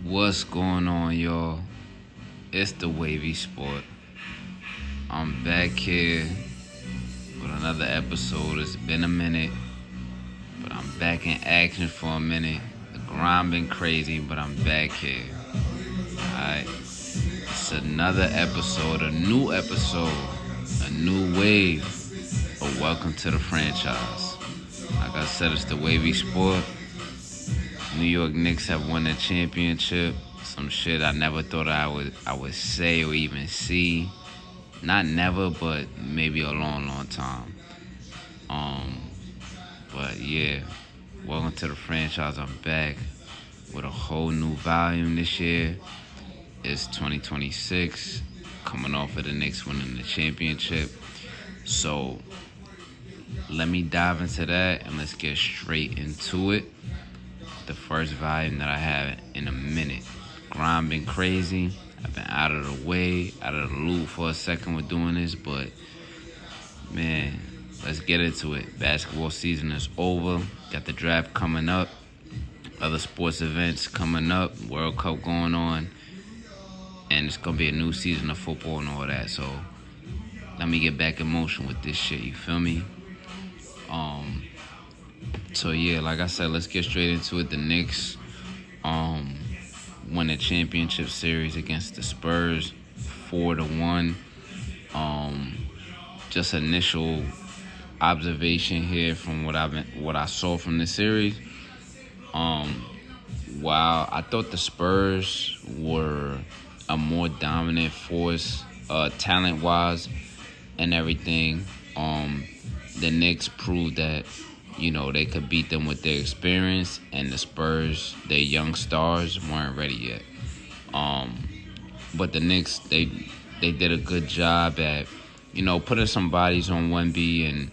What's going on, y'all? It's the Wavy Sport. I'm back here with another episode. It's been a minute, but I'm back in action for a minute. The grind been crazy, but I'm back here. Alright. It's another episode, a new wave of Welcome to the Franchise. Like I said, it's the Wavy Sport. New York Knicks have won the championship. Some shit I never thought I would say or even see. Not never, but maybe a long time. But yeah, welcome to the franchise. I'm back with a whole new volume this year. It's 2026, coming off of the Knicks winning the championship. So let me dive into that and let's get straight into it. The first volume that I have in a minute. Grind been crazy. I've been out of the way, out of the loop for a second with doing this, but man, let's get into it. Basketball season is over. Got the draft coming up. Other sports events coming up. World Cup going on. And it's going to be a new season of football and all that. So let me get back in motion with this shit. You feel me? So yeah, like I said, let's get straight into it. The Knicks won the championship series against the SPURS 4-1. Just initial observation here from what I saw from the series. While I thought the SPURS were a more dominant force, talent-wise and everything, the Knicks proved that, you know, they could beat them with their experience, and the SPURS, their young stars, weren't ready yet. But the Knicks, they did a good job at, you know, putting some bodies on 1B and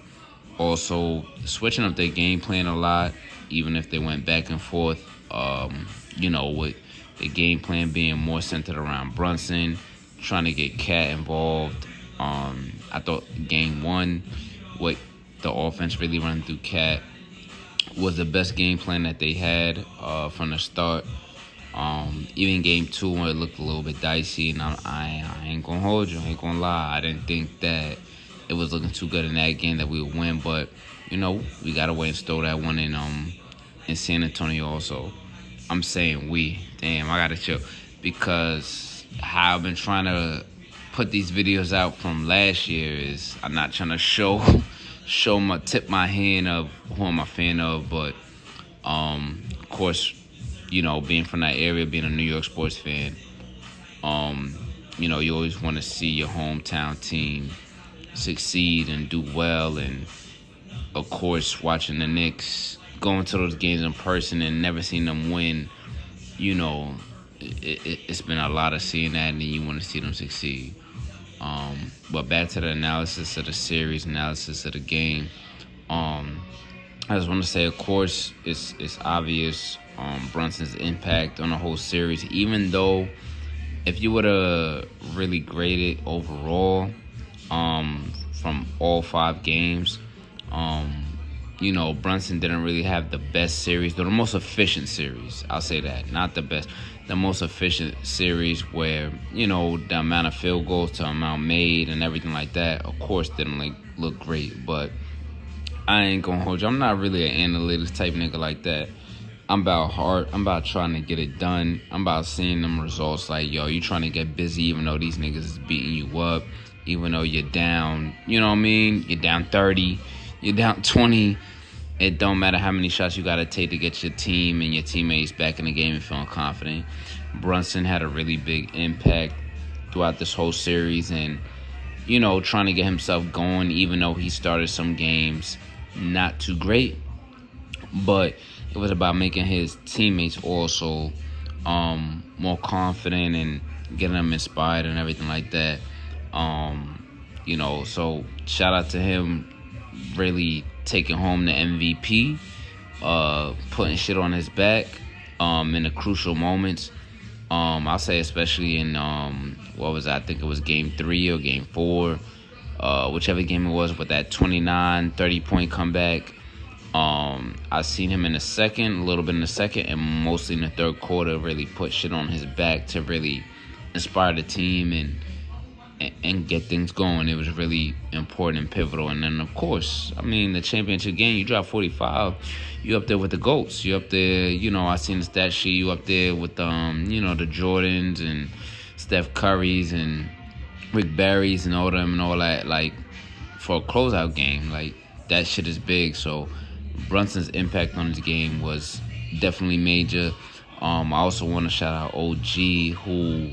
also switching up their game plan a lot, even if they went back and forth, you know, with the game plan being more centered around Brunson, trying to get Cat involved. I thought game one, what the offense really running through Cat was the best game plan that they had from the start. Even game two, when it looked a little bit dicey, and I ain't gonna hold you, I ain't gonna lie, I didn't think that it was looking too good in that game that we would win, but you know, we gotta wait and stole that one in San Antonio also. I'm saying we, damn, I gotta chill, because how I've been trying to put these videos out from last year is I'm not trying to tip my hand of who I'm a fan of, but of course, you know, being from that area, being a New York sports fan, you know, you always want to see your hometown team succeed and do well, and of course, watching the Knicks, going to those games in person and never seeing them win, you know, it's been a lot of seeing that, and you want to see them succeed. But back to the analysis of the series, analysis of the game. I just want to say, of course, it's obvious Brunson's impact on the whole series. Even though, if you were to really grade it overall, from all 5 games, you know, Brunson didn't really have the best series, though the most efficient series. I'll say that, not the best. The most efficient series where, you know, the amount of field goals to amount made and everything like that, of course, didn't look great. But I ain't gonna hold you. I'm not really an analytics type nigga like that. I'm about heart. I'm about trying to get it done. I'm about seeing them results. Like, yo, you trying to get busy even though these niggas is beating you up, even though you're down, you know what I mean? You're down 30, you're down 20. It don't matter how many shots you got to take to get your team and your teammates back in the game and feeling confident. Brunson had a really big impact throughout this whole series, and, you know, trying to get himself going, even though he started some games not too great. But it was about making his teammates also more confident and getting them inspired and everything like that. You know, so shout out to him really taking home the MVP, putting shit on his back in the crucial moments. I'll say especially in, I think it was game 3 or game 4, whichever game it was, with that 29, 30-point comeback. I seen him in the second, a little bit in the second, and mostly in the third quarter. Really put shit on his back to really inspire the team and get things going. It was really important and pivotal. And then, of course, I mean, the championship game, you drop 45, you up there with the GOATs. You up there, I seen the stat sheet, you up there with, the Jordans and Steph Currys and Rick Barrys and all them and all that, like, for a closeout game. Like, that shit is big. So Brunson's impact on this game was definitely major. I also want to shout out OG, who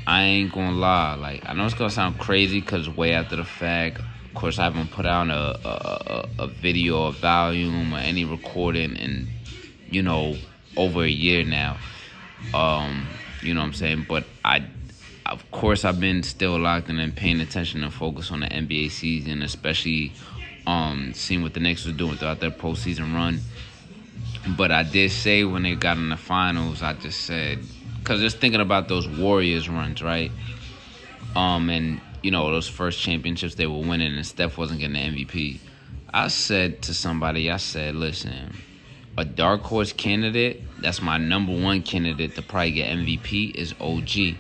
I ain't gonna lie. Like, I know it's gonna sound crazy because way after the fact. Of course, I haven't put out a video or volume or any recording in, over a year now. You know what I'm saying? But of course, I've been still locked in and paying attention and focus on the NBA season, especially seeing what the Knicks was doing throughout their postseason run. But I did say when they got in the finals, I just said, because just thinking about those Warriors runs, right? And, those first championships they were winning and Steph wasn't getting the MVP. I said to somebody, listen, a dark horse candidate, that's my number one candidate to probably get MVP, is OG.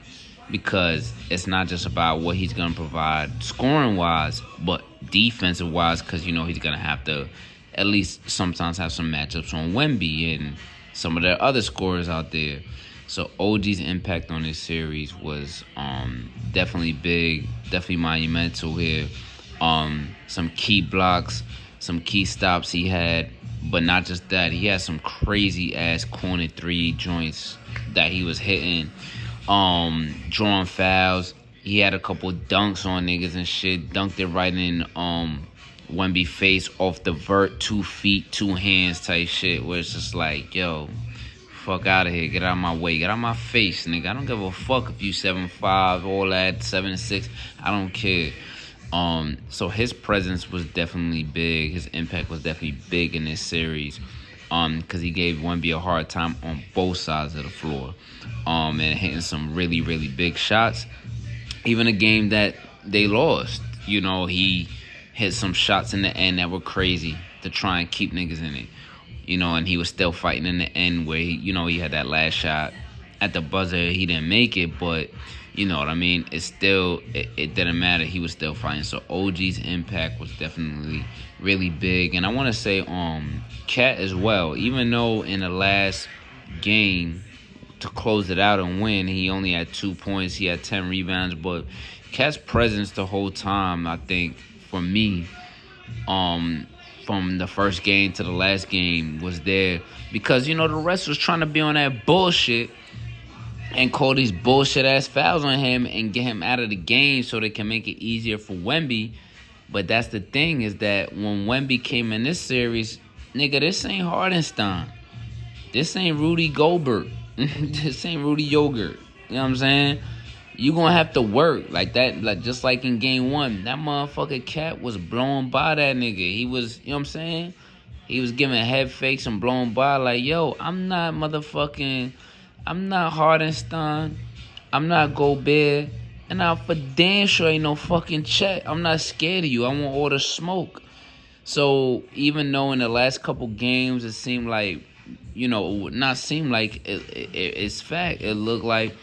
Because it's not just about what he's going to provide scoring-wise, but defensive-wise, because, he's going to have to at least sometimes have some matchups on Wemby and some of the other scorers out there. So OG's impact on this series was definitely big, definitely monumental here. Some key blocks, some key stops he had, but not just that. He had some crazy-ass corner three joints that he was hitting. Drawing fouls. He had a couple dunks on niggas and shit. Dunked it right in Wemby face off the vert, 2 feet, 2 hands type shit. Where it's just like, yo, fuck out of here. Get out of my way. Get out of my face, nigga. I don't give a fuck if you 7'5", all that, 7'6". I don't care. So his presence was definitely big. His impact was definitely big in this series. Because he gave Wemby a hard time on both sides of the floor. And hitting some really, really big shots. Even a game that they lost, he hit some shots in the end that were crazy to try and keep niggas in it. And he was still fighting in the end where, he had that last shot at the buzzer. He didn't make it, but, you know what I mean? It didn't matter. He was still fighting. So OG's impact was definitely really big. And I want to say Cat as well. Even though in the last game to close it out and win, he only had 2 points. He had 10 rebounds. But Cat's presence the whole time, I think, for me, from the first game to the last game was there. Because, the rest was trying to be on that bullshit and call these bullshit-ass fouls on him and get him out of the game so they can make it easier for Wemby. But that's the thing, is that when Wemby came in this series, nigga, this ain't Hardenstein. This ain't Rudy Gobert. This ain't Rudy Yogurt. You know what I'm saying? You gonna have to work like that, like just like in game 1. That motherfucker Cat was blowing by that nigga. He was, you know what I'm saying? He was giving head fakes and blowing by like, yo, I'm not Hardenstein. I'm not Gobert. And I for damn sure ain't no fucking Chet. I'm not scared of you. I want all the smoke. So even though in the last couple games it seemed like, not seem like it's fact. It looked like,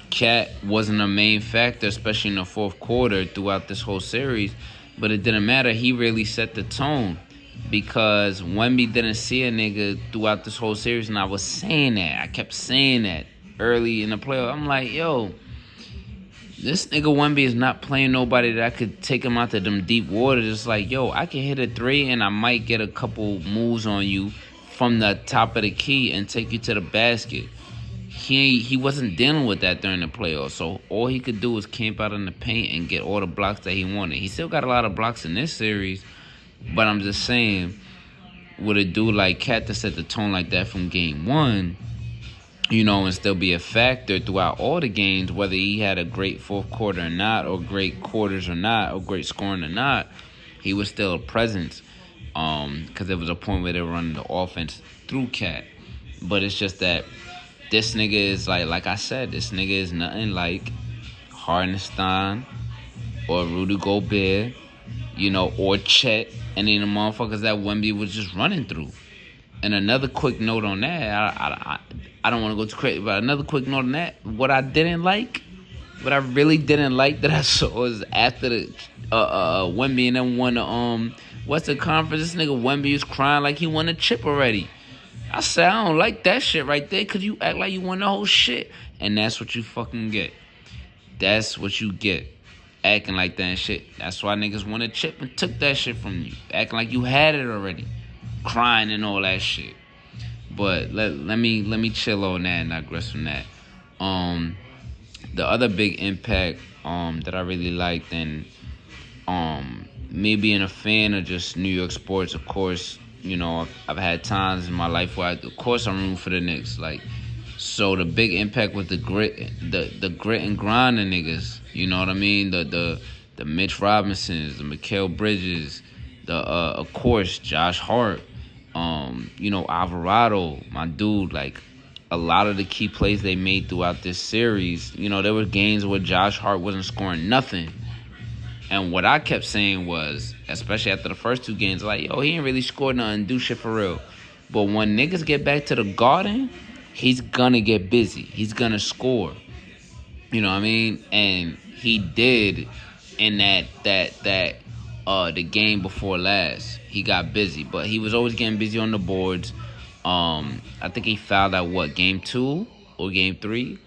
Cat wasn't a main factor, especially in the fourth quarter throughout this whole series. But it didn't matter. He really set the tone because Wemby didn't see a nigga throughout this whole series. And I was saying that. I kept saying that early in the playoff. I'm like, yo, this nigga Wemby is not playing nobody that I could take him out to them deep waters. It's like, yo, I can hit a 3 and I might get a couple moves on you from the top of the key and take you to the basket. He wasn't dealing with that during the playoffs. So all he could do was camp out in the paint and get all the blocks that he wanted. He still got a lot of blocks in this series. But I'm just saying, with a dude like Cat to set the tone like that from game 1, and still be a factor throughout all the games, whether he had a great fourth quarter or not, or great quarters or not, or great scoring or not, he was still a presence. Because there was a point where they were running the offense through Cat. But it's just that this nigga is like I said, this nigga is nothing like Hardenstein or Rudy Gobert. or Chet, and then the motherfuckers that Wemby was just running through. And another quick note on that, I don't want to go too crazy, but another quick note on that, what I really didn't like that I saw was after the Wemby and them won the what's the conference? This nigga Wemby was crying like he won a chip already. I said, I don't like that shit right there, because you act like you won the whole shit. And that's what you fucking get. That's what you get. Acting like that and shit. That's why niggas won a chip and took that shit from you. Acting like you had it already. Crying and all that shit. But let me chill on that and digress from that. The other big impact that I really liked, and me being a fan of just New York sports, of course, I've had times in my life where of course I'm rooting for the Knicks. So the big impact with the grit and grind of niggas. You know what I mean? The Mitch Robinsons, the Mikal Bridges, of course Josh Hart, Alvarado, my dude. A lot of the key plays they made throughout this series. There were games where Josh Hart wasn't scoring nothing. And what I kept saying was, especially after the first two games, he ain't really scored nothing, do shit for real. But when niggas get back to the Garden, he's gonna get busy. He's gonna score. You know what I mean? And he did in the game before last. He got busy, but he was always getting busy on the boards. I think he fouled at game 2 or game 3.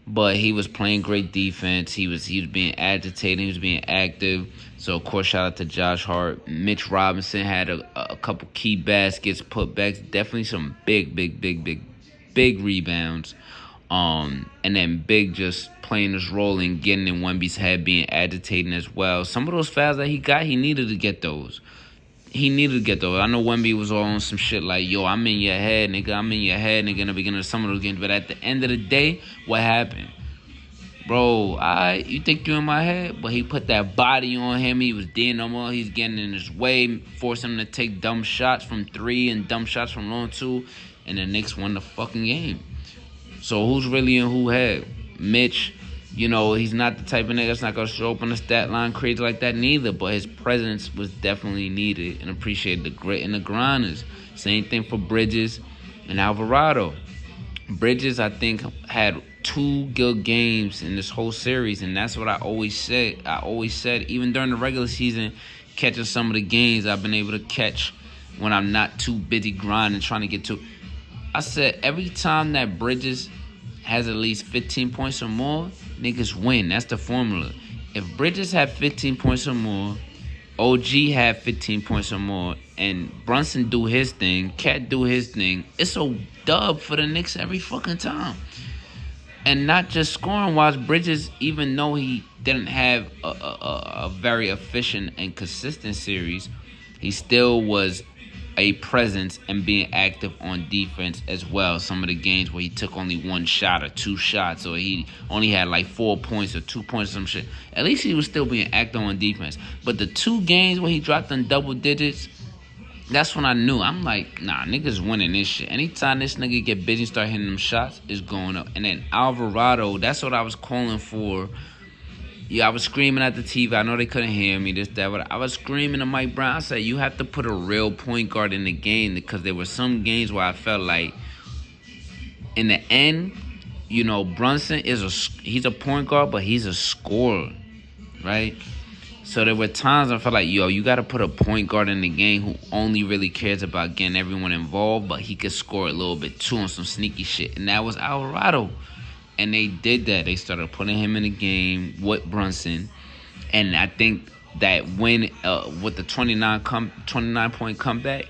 But he was playing great defense. He was being agitated. He was being active. So, of course, shout out to Josh Hart. Mitch Robinson had a couple key baskets, putbacks. Definitely some big rebounds. And then Big just playing his role and getting in Wemby's head, being agitating as well. Some of those fouls that he got, he needed to get those. I know Wemby was all on some shit like, yo, I'm in your head, nigga. In the beginning of some of those games. But at the end of the day, what happened? Bro, you think you're in my head? But he put that body on him. He was dealing him all. He's getting in his way, forcing him to take dumb shots from 3 and dumb shots from long 2. And the Knicks won the fucking game. So who's really in who head? Mitch. He's not the type of nigga that's not going to show up on the stat line crazy like that neither, but his presence was definitely needed and appreciated. The grit and the grinders. Same thing for Bridges and Alvarado. Bridges, I think, had 2 good games in this whole series, and that's what I always said. Even during the regular season, catching some of the games I've been able to catch when I'm not too busy grinding, trying to get to. I said every time that Bridges has at least 15 points or more, niggas win. That's the formula. If Bridges had 15 points or more, OG had 15 points or more, and Brunson do his thing, Cat do his thing, it's a dub for the Knicks every fucking time. And not just scoring-wise, Bridges, even though he didn't have a very efficient and consistent series, he still was a presence and being active on defense as well. Some of the games where he took only 1 shot or 2 shots, or he only had 4 points or 2 points or some shit. At least he was still being active on defense. But the 2 games where he dropped in double digits, that's when I knew. I'm like, nah, niggas winning this shit. Anytime this nigga get busy and start hitting them shots, it's going up. And then Alvarado, that's what I was calling for. Yeah, I was screaming at the TV. I know they couldn't hear me, this, that, but I was screaming to Mike Brown. I said, you have to put a real point guard in the game, because there were some games where I felt like, in the end, Brunson he's a point guard, but he's a scorer, right? So there were times I felt like, yo, you got to put a point guard in the game who only really cares about getting everyone involved, but he could score a little bit too on some sneaky shit, and that was Alvarado. And they did that. They started putting him in the game with Brunson. And I think that when, with the 29-point comeback,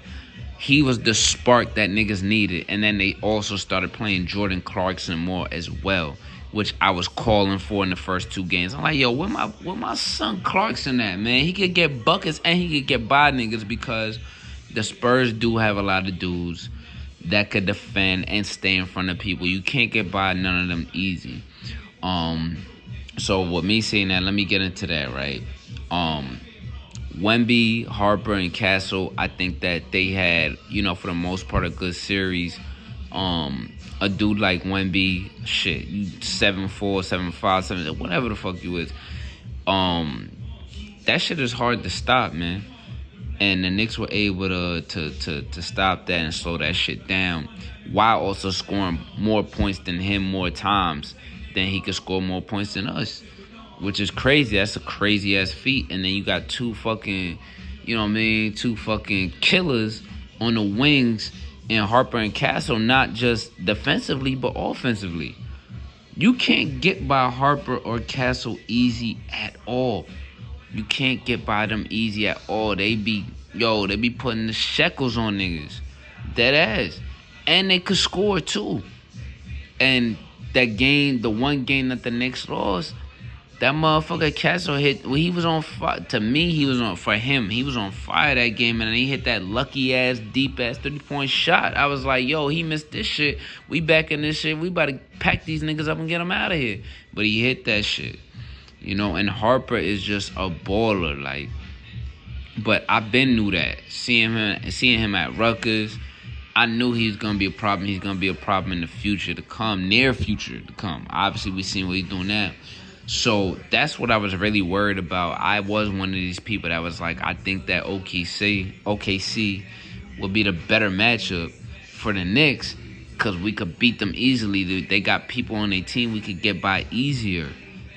he was the spark that niggas needed. And then they also started playing Jordan Clarkson more as well, which I was calling for in the first 2 games. I'm like, yo, where my son Clarkson at, man? He could get buckets and he could get by niggas, because the Spurs do have a lot of dudes that could defend and stay in front of people. You can't get by none of them easy. So with me saying that, let me get into that, right? Wemby, Harper, and Castle, I think that they had, for the most part, a good series. A dude like Wemby, 7'4", 7'5", 7, whatever the fuck you is. that shit is hard to stop, man. And the Knicks were able to stop that and slow that shit down while also scoring more points than him more times than he could score more points than us, which is crazy. That's a crazy ass feat. And then you got two fucking, you know what I mean, two fucking killers on the wings in Harper and Castle, not just defensively but offensively. You can't get by Harper or Castle easy at all. You can't get by them easy at all. They be putting the shekels on niggas. Dead ass. And they could score too. And that game, the one game that the Knicks lost, that motherfucker Castle hit, he was on fire. To me, he was on fire that game, and then he hit that lucky ass, deep ass 30-point shot. I was like, yo, he missed this shit. We back in this shit. We about to pack these niggas up and get them out of here. But he hit that shit. You know, and Harper is just a baller, like. But I been knew that. Seeing him at Rutgers, I knew he was gonna be a problem. He's gonna be a problem in the future to come, near future to come. Obviously, we seen what he's doing now. So that's what I was really worried about. I was one of these people that was like, I think that OKC will be the better matchup for the Knicks because we could beat them easily. Dude. They got people on their team we could get by easier.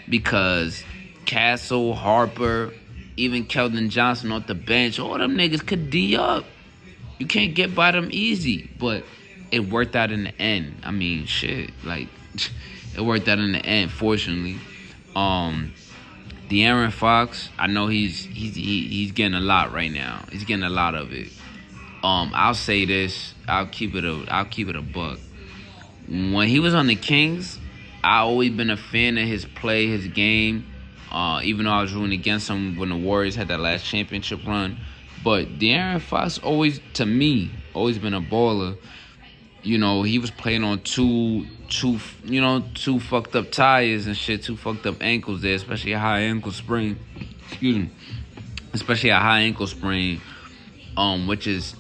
Because Castle, Harper, even Keldon Johnson off the bench, all them niggas could D up. You can't get by them easy. But it worked out in the end. I mean, shit. Like, it worked out in the end, fortunately. De'Aaron Fox, I know he's getting a lot right now. He's getting a lot of it. I'll say this. I'll keep it a buck. When he was on the Kings, I always been a fan of his play, his game. Even though I was rooting against him when the Warriors had that last championship run. But De'Aaron Fox always been a baller. You know, he was playing on two fucked up tires and shit, two fucked up ankles there, especially a high ankle sprain. Which is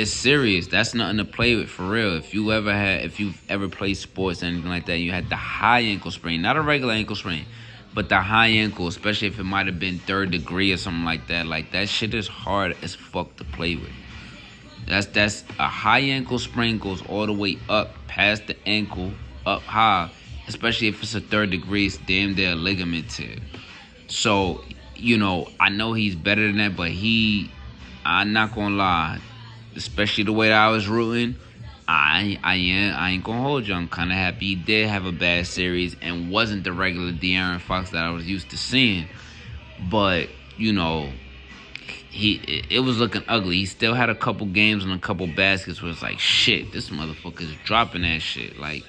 serious. That's nothing to play with for real. If you've ever played sports or anything like that, you had the high ankle sprain, not a regular ankle sprain, but the high ankle, especially if it might have been 3rd degree or something like that. Like that shit is hard as fuck to play with. That's a high ankle sprain goes all the way up past the ankle, up high, especially if it's a 3rd degree. It's damn near a ligament tear. So, you know, I know he's better than that, but I'm not gonna lie, especially the way that I was rooting, I ain't gonna hold you. I'm kind of happy he did have a bad series and wasn't the regular De'Aaron Fox that I was used to seeing. But, you know, it was looking ugly. He still had a couple games and a couple baskets where it's like, shit, this motherfucker's dropping that shit. Like,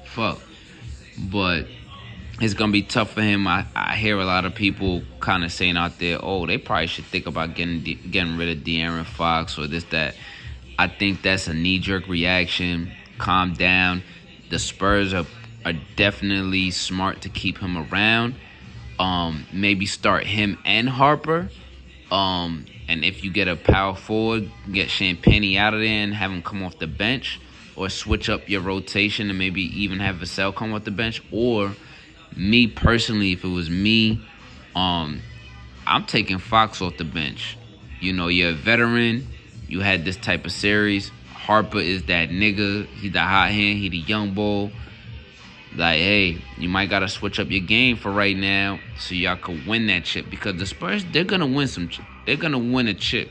fuck. But it's going to be tough for him. I hear a lot of people kind of saying out there, oh, they probably should think about getting rid of De'Aaron Fox or this, that. I think that's a knee-jerk reaction. Calm down. The Spurs are definitely smart to keep him around. Maybe start him and Harper. And if you get a power forward, get Champagnie out of there and have him come off the bench, or switch up your rotation and maybe even have Vassell come off the bench. Or me personally, if it was me, I'm taking Fox off the bench. You know, you're a veteran. You had this type of series. Harper is that nigga. He the hot hand. He the young bull. Like, hey, you might gotta switch up your game for right now so y'all could win that chip, because the Spurs, they're gonna win they're gonna win a chip.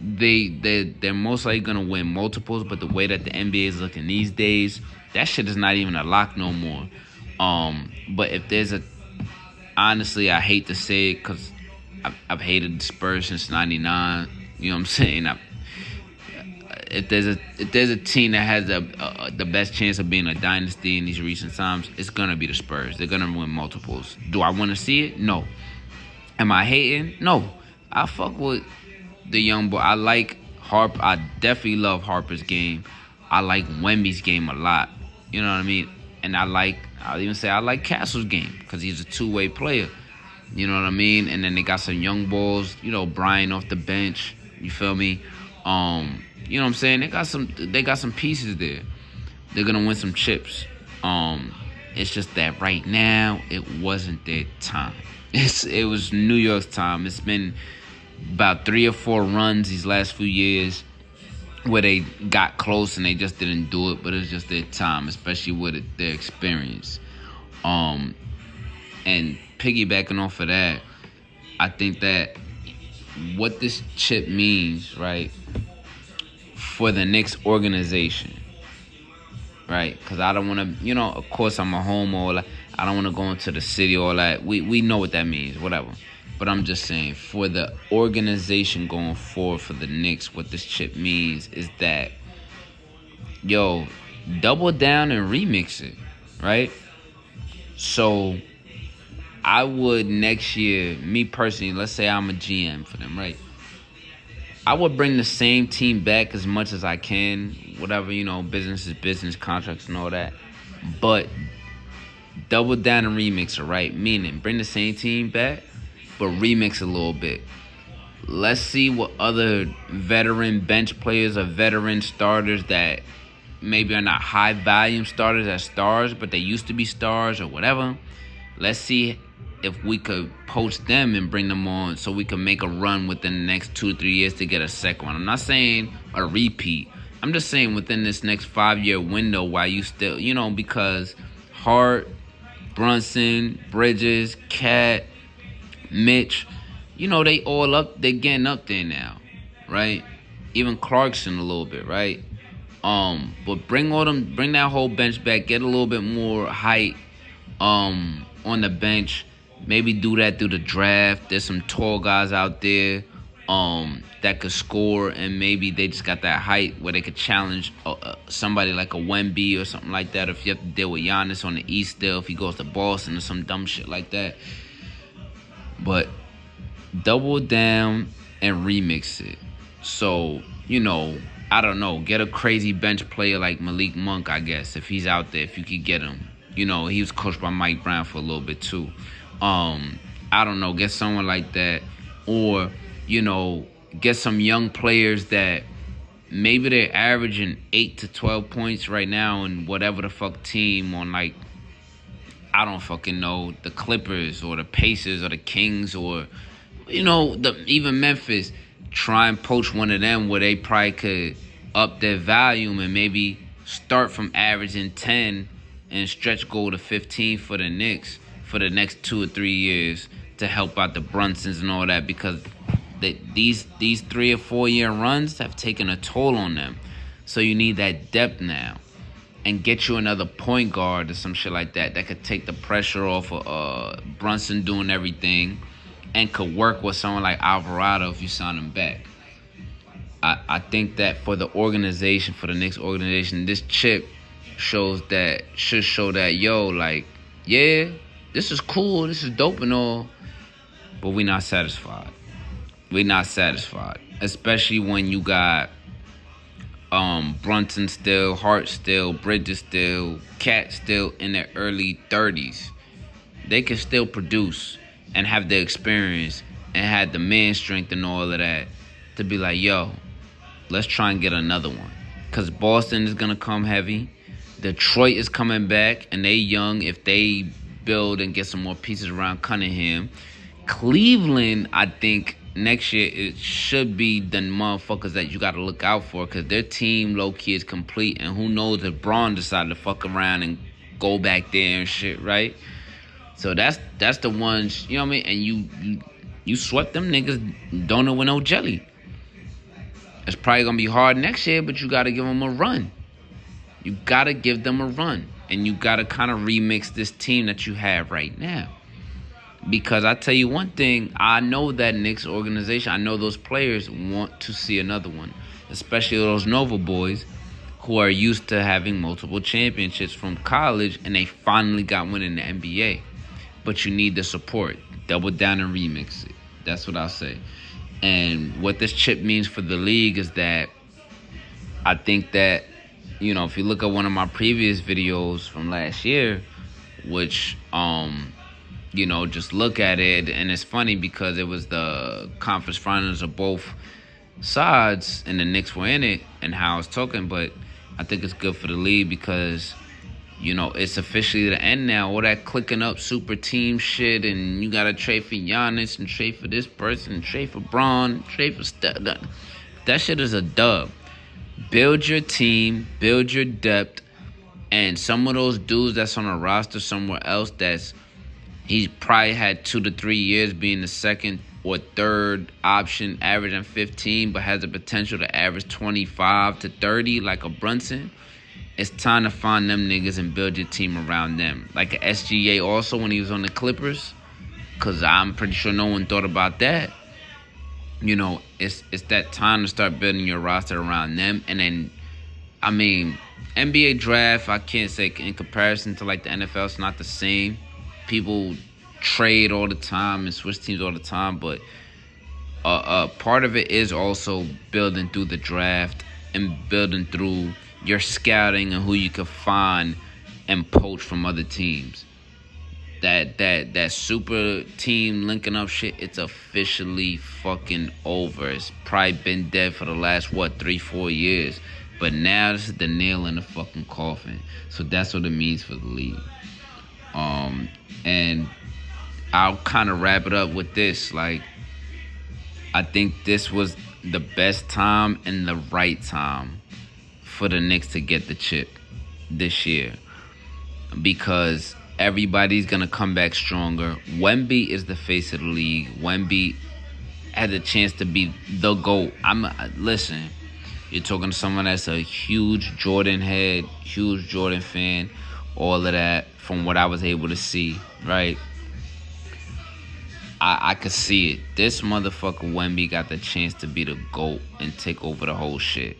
They're most likely gonna win multiples, but the way that the NBA is looking these days, that shit is not even a lock no more. But if there's honestly, I hate to say it because I've hated the Spurs since '99. You know what I'm saying? If there's a team that has the best chance of being a dynasty in these recent times, it's gonna be the Spurs. They're gonna win multiples. Do I want to see it? No. Am I hating? No. I fuck with the young boy. I like Harper. I definitely love Harper's game. I like Wemby's game a lot. You know what I mean? And I'll even say I like Castle's game because he's a two-way player. You know what I mean? And then they got some young balls. You know, Brian off the bench. You feel me? You know what I'm saying? They got some pieces there. They're gonna win some chips. It's just that right now it wasn't their time. It was New York's time. It's been about 3 or 4 runs these last few years where they got close and they just didn't do it, but it's just their time, especially with their experience. And piggybacking off of that, I think that what this chip means, right, for the Knicks organization, right? Because I don't want to, of course I'm a homo. I don't want to go into the city, all that. We know what that means, whatever. But I'm just saying, for the organization going forward for the Knicks, what this chip means is that, double down and remix it, right? So I would next year, me personally, let's say I'm a GM for them, right? I would bring the same team back as much as I can, whatever, business is business, contracts and all that. But double down and remix it, right? Meaning, bring the same team back, but remix a little bit. Let's see what other veteran bench players or veteran starters that maybe are not high volume starters as stars, but they used to be stars or whatever. Let's see if we could poach them and bring them on so we can make a run within the next 2 or 3 years to get a second one. I'm not saying a repeat. I'm just saying within this next 5-year window while you still, because Hart, Brunson, Bridges, Cat, Mitch, they all up, they getting up there now, right? Even Clarkson a little bit, right? But bring that whole bench back, get a little bit more height on the bench. Maybe do that through the draft. There's some tall guys out there that could score, and maybe they just got that height where they could challenge somebody like a Wemby or something like that. If you have to deal with Giannis on the East still, if he goes to Boston or some dumb shit like that. But double down and remix it. So, I don't know, get a crazy bench player like Malik Monk, I guess, if he's out there, if you could get him. He was coached by Mike Brown for a little bit too. I don't know, get someone like that. Or, get some young players that maybe they're averaging 8 to 12 points right now in whatever the fuck team on, like, I don't fucking know, the Clippers or the Pacers or the Kings or, even Memphis. Try and poach one of them where they probably could up their volume and maybe start from averaging 10 and stretch goal to 15 for the Knicks for the next 2 or 3 years to help out the Brunsons and all that, because these 3 or 4 year runs have taken a toll on them. So you need that depth now, and get you another point guard or some shit like that could take the pressure off of Brunson doing everything, and could work with someone like Alvarado if you sign him back. I think that for the organization, for the Knicks organization, this chip should show that, yeah, this is cool, this is dope and all, but we're not satisfied. We're not satisfied. Especially when you got Brunson still, Hart still, Bridges still, Cat still in their early 30s. They can still produce and have the experience and have the man strength and all of that to be like, let's try and get another one. Because Boston is going to come heavy. Detroit is coming back, and they young if they build and get some more pieces around Cunningham. Cleveland, I think, next year, it should be the motherfuckers that you got to look out for, because their team low-key is complete, and who knows if Braun decided to fuck around and go back there and shit, right? So that's the ones, you know what I mean? And you swept them niggas, don't know with no jelly. It's probably going to be hard next year, but you got to give them a run. You got to give them a run. And you got to kind of remix this team that you have right now. Because I tell you one thing, I know that Knicks organization, I know those players want to see another one. Especially those Nova boys who are used to having multiple championships from college, and they finally got one in the NBA. But you need the support. Double down and remix it. That's what I'll say. And what this chip means for the league is that I think that, if you look at one of my previous videos from last year, which, just look at it, and it's funny because it was the conference finals of both sides, and the Knicks were in it, and how I was talking, but I think it's good for the league because, it's officially the end now. All that clicking up super team shit, and you gotta trade for Giannis and trade for this person, and trade for Braun, trade for that shit is a dub. Build your team, build your depth, and some of those dudes that's on a roster somewhere else he's probably had 2 to 3 years being the second or third option, averaging 15, but has the potential to average 25 to 30 like a Brunson. It's time to find them niggas and build your team around them. Like a SGA also when he was on the Clippers, because I'm pretty sure no one thought about that. It's that time to start building your roster around them. And then, NBA draft, I can't say in comparison to like the NFL, it's not the same. People trade all the time and switch teams all the time, but part of it is also building through the draft and building through your scouting and who you can find and poach from other teams. That super team linking up shit, it's officially fucking over. It's probably been dead for the last 3-4 years, but now this is the nail in the fucking coffin. So that's what it means for the league. And I'll kind of wrap it up with this. Like, I think this was the best time and the right time for the Knicks to get the chip this year, because everybody's going to come back stronger. Wemby is the face of the league. Wemby had a chance to be the GOAT. Listen, you're talking to someone that's a huge Jordan head, huge Jordan fan, all of that from what I was able to see, right? I could see it. This motherfucker Wemby got the chance to be the GOAT and take over the whole shit.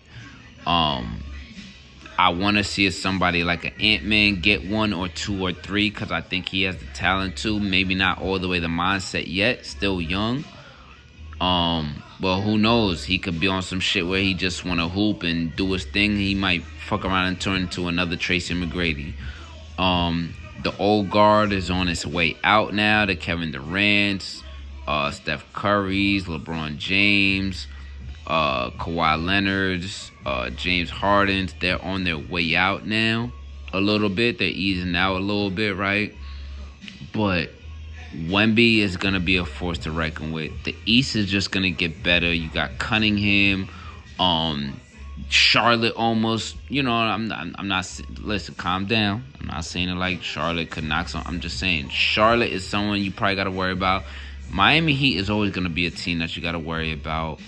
I want to see somebody like an Ant-Man get 1 or 2 or 3, because I think he has the talent to. Maybe not all the way the mindset yet. Still young. But who knows? He could be on some shit where he just want to hoop and do his thing. He might fuck around and turn into another Tracy McGrady. The old guard is on its way out now. The Kevin Durant's, Steph Curry's, LeBron James, Kawhi Leonard's, James Harden's. They're on their way out now a little bit. They're easing out a little bit, right? But Wemby is going to be a force to reckon with. The East is just going to get better. You got Cunningham, Charlotte almost, I'm not, listen, calm down. I'm not saying it like Charlotte could knock some. I'm just saying Charlotte is someone you probably got to worry about. Miami Heat is always going to be a team that you got to worry about.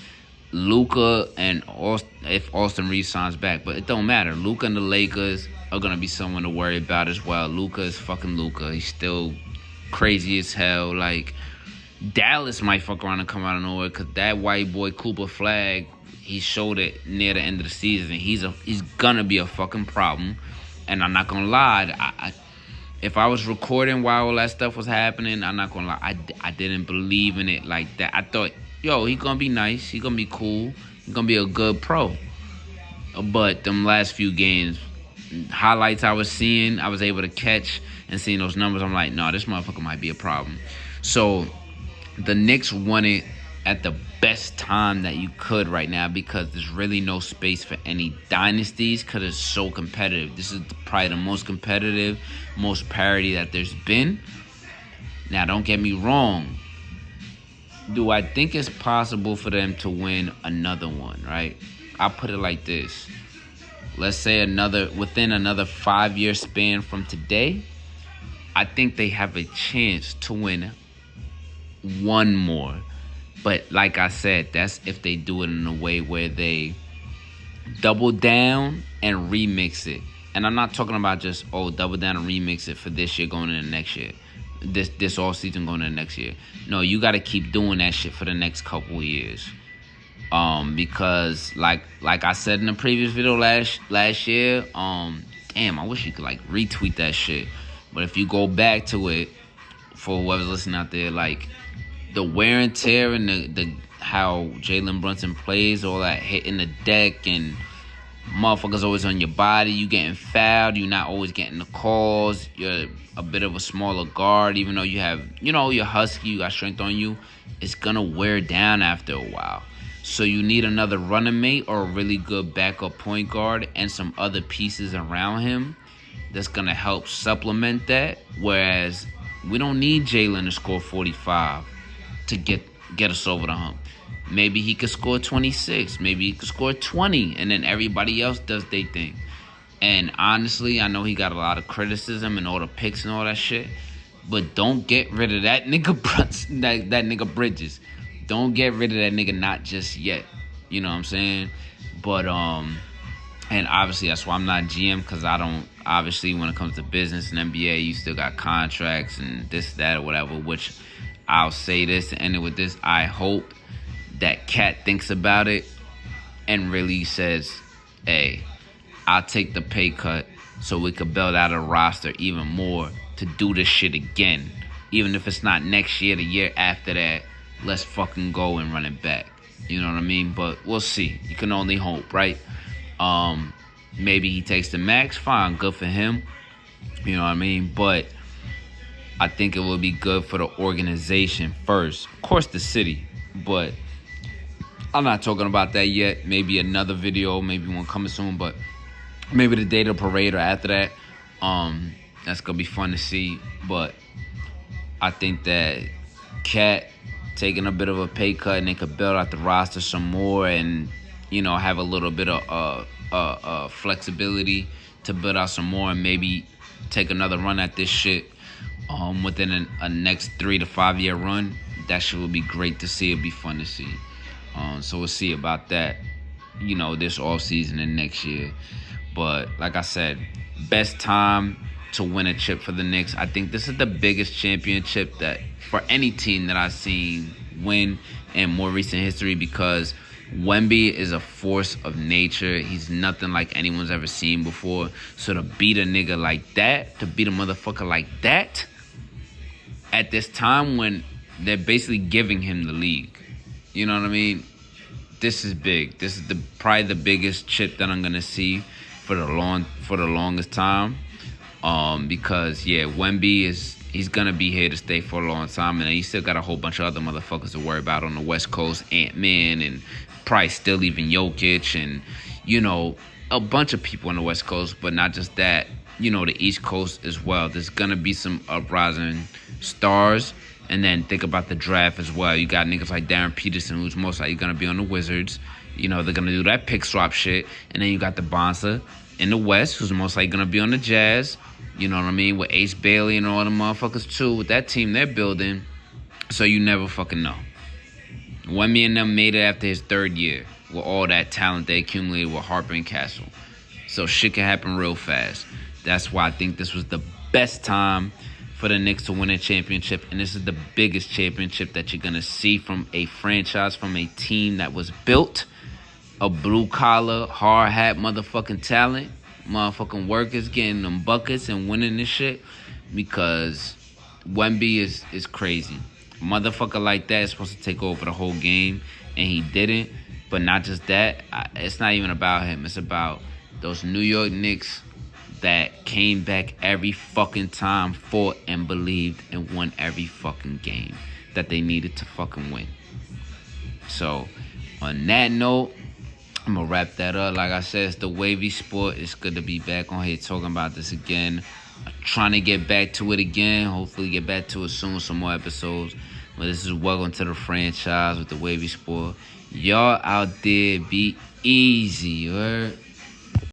Luka and if Austin Reeves signs back, but it don't matter. Luka and the Lakers are going to be someone to worry about as well. Luka is fucking Luka. He's still crazy as hell. Like, Dallas might fuck around and come out of nowhere, because that white boy Cooper Flag, he showed it near the end of the season. He's gonna be a fucking problem. And I'm not gonna lie, if I was recording while all that stuff was happening, I'm not gonna lie, I didn't believe in it like that. I thought, he gonna be nice, he gonna be cool, he gonna be a good pro. But them last few games, highlights I was seeing, I was able to catch and seeing those numbers. I'm like, no, this motherfucker might be a problem. So the Knicks won it at the best time that you could right now, because there's really no space for any dynasties, because it's so competitive. This is probably the most competitive, most parity that there's been. Now, don't get me wrong. Do I think it's possible for them to win another one, right? I'll put it like this. Let's say within another 5-year span from today, I think they have a chance to win one more. But like I said, that's if they do it in a way where they double down and remix it. And I'm not talking about just, double down and remix it for this year going into next year. This all season going into next year. No, you got to keep doing that shit for the next couple of years. Because like I said in the previous video last year, damn, I wish you could like retweet that shit. But if you go back to it, for whoever's listening out there, like, the wear and tear and the how Jalen Brunson plays, all that hitting the deck and motherfuckers always on your body, you getting fouled, you not always getting the calls, you're a bit of a smaller guard, even though you have, you're husky, you got strength on you, it's gonna wear down after a while. So you need another running mate or a really good backup point guard and some other pieces around him that's going to help supplement that. Whereas we don't need Jalen to score 45 to get us over the hump. Maybe he could score 26. Maybe he could score 20. And then everybody else does their thing. And honestly, I know he got a lot of criticism and all the picks and all that shit. But don't get rid of that nigga that nigga Bridges. Don't get rid of that nigga not just yet. You know what I'm saying? But, and obviously that's why I'm not GM, because I don't, obviously when it comes to business and NBA, you still got contracts and this, that, or whatever, which I'll say this to end it with this. I hope that Cat thinks about it and really says, hey, I'll take the pay cut so we could build out a roster even more to do this shit again. Even if it's not next year, the year after that, let's fucking go and run it back. You know what I mean? But we'll see. You can only hope, right? Maybe he takes the max. Fine, good for him. You know what I mean? But I think it will be good for the organization first. Of course, the city. But I'm not talking about that yet. Maybe another video, maybe one coming soon. But maybe the day of the parade or after that. That's going to be fun to see. But I think that Cat taking a bit of a pay cut and they could build out the roster some more and, you know, have a little bit of flexibility to build out some more and maybe take another run at this shit within a next 3 to 5 year run. That shit would be great to see. It'd be fun to see. So we'll see about that, you know, this offseason and next year. But like I said, best time to win a chip for the Knicks. I think this is the biggest championship that for any team that I've seen win in more recent history, because Wemby is a force of nature. He's nothing like anyone's ever seen before. So to beat a nigga like that, to beat a motherfucker like that, at this time when they're basically giving him the league. You know what I mean? This is big. This is probably the biggest chip that I'm gonna see for the longest time. Because Wemby he's gonna be here to stay for a long time, and he still got a whole bunch of other motherfuckers to worry about on the West Coast. Ant-Man and probably still even Jokic and, you know, a bunch of people on the West Coast, but not just that, you know, the East Coast as well. There's gonna be some uprising stars. And then think about the draft as well. You got niggas like Darren Peterson, who's most likely gonna be on the Wizards. You know, they're gonna do that pick swap shit. And then you got the Bonza in the West, who's most likely gonna be on the Jazz. You know what I mean? With Ace Bailey and all the motherfuckers too. With that team they're building. So you never fucking know. Wemby and them made it after his third year with all that talent they accumulated with Harper and Castle. So shit can happen real fast. That's why I think this was the best time for the Knicks to win a championship. And this is the biggest championship that you're going to see from a franchise, from a team that was built, a blue-collar, hard-hat motherfucking talent, motherfucking workers getting them buckets and winning this shit, because Wemby is crazy. A motherfucker like that is supposed to take over the whole game, and he didn't. But not just that, it's not even about him. It's about those New York Knicks that came back every fucking time, fought and believed, and won every fucking game that they needed to fucking win. So, on that note, I'm going to wrap that up. Like I said, it's the Wavy Sport. It's good to be back on here talking about this again. I'm trying to get back to it again. Hopefully get back to it soon, some more episodes. But this is Welcome to the Franchise with the Wavy Sport. Y'all out there, be easy, alright?